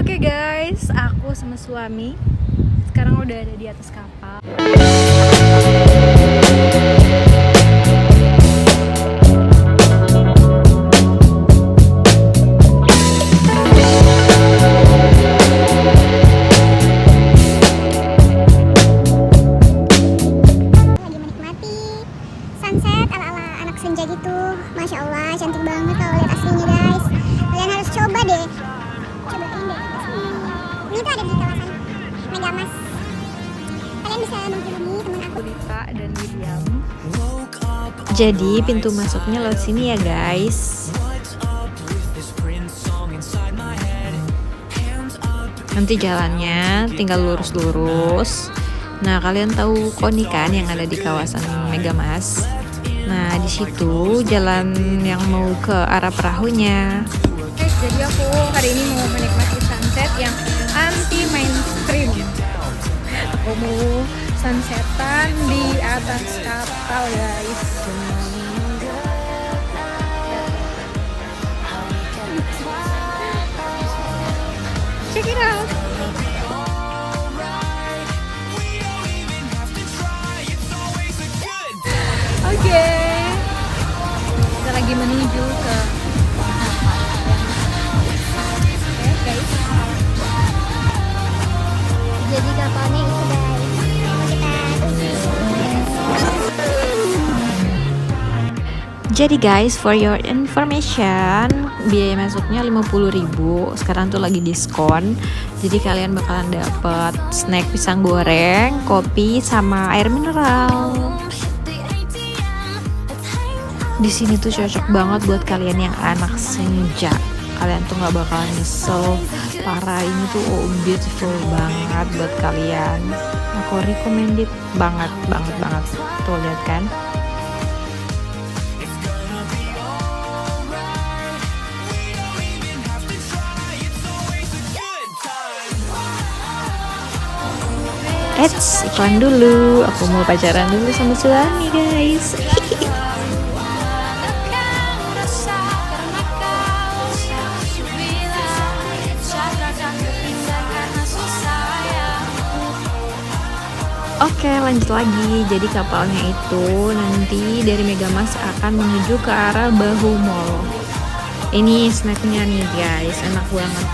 Oke guys, aku sama suami sekarang udah ada di atas kapal. Lagi menikmati sunset ala-ala anak senja gitu. Masya Allah, cantik banget kalau lihat aslinya guys. Kalian harus coba deh. Cobain deh. Ini tuh ada di kawasan Megamas. Kalian bisa menghubungi teman aku. Lita dan William. Jadi pintu masuknya lewat sini ya guys. Nanti jalannya tinggal lurus-lurus. Nah, kalian tahu Koni kan yang ada di kawasan Megamas. Nah, di situ jalan yang mau ke arah perahunya. Guys, jadi aku hari ini mau menikmati sunset yang anti mainstream. Aku mau sunsetan di atas kapal guys. Check it out. Oke, kita lagi menuju ke Guys. Jadi kapalnya itu guys. Mau kita Jadi guys, for your information, biaya masuknya 50.000. Sekarang tuh lagi diskon. Jadi kalian bakalan dapat snack pisang goreng, kopi, sama air mineral. Di sini tuh cocok banget buat kalian yang anak senja. Kalian tuh nggak bakalan nyesel. Parah, ini tuh beautiful banget buat kalian. Aku recommended banget. Tuh lihat kan? Eits, iklan dulu. Aku mau pacaran dulu sama suami guys. Oke, lanjut lagi. Jadi kapalnya itu nanti dari Megamas akan menuju ke arah Bahu Mall. Ini snacknya nih guys, enak banget.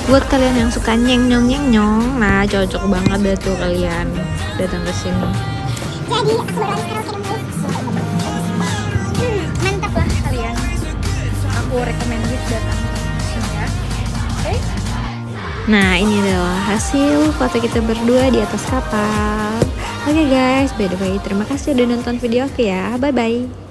Buat kalian yang suka nyeng-nyong, nah cocok banget deh tuh kalian datang ke sini. Jadi aku baru habis karaoke dong guys. Mantap lah kalian. Aku recommended datang ke sini ya. Oke. Nah, ini adalah hasil foto kita berdua di atas kapal. Oke guys, by the way, terima kasih udah nonton video aku ya. Bye bye.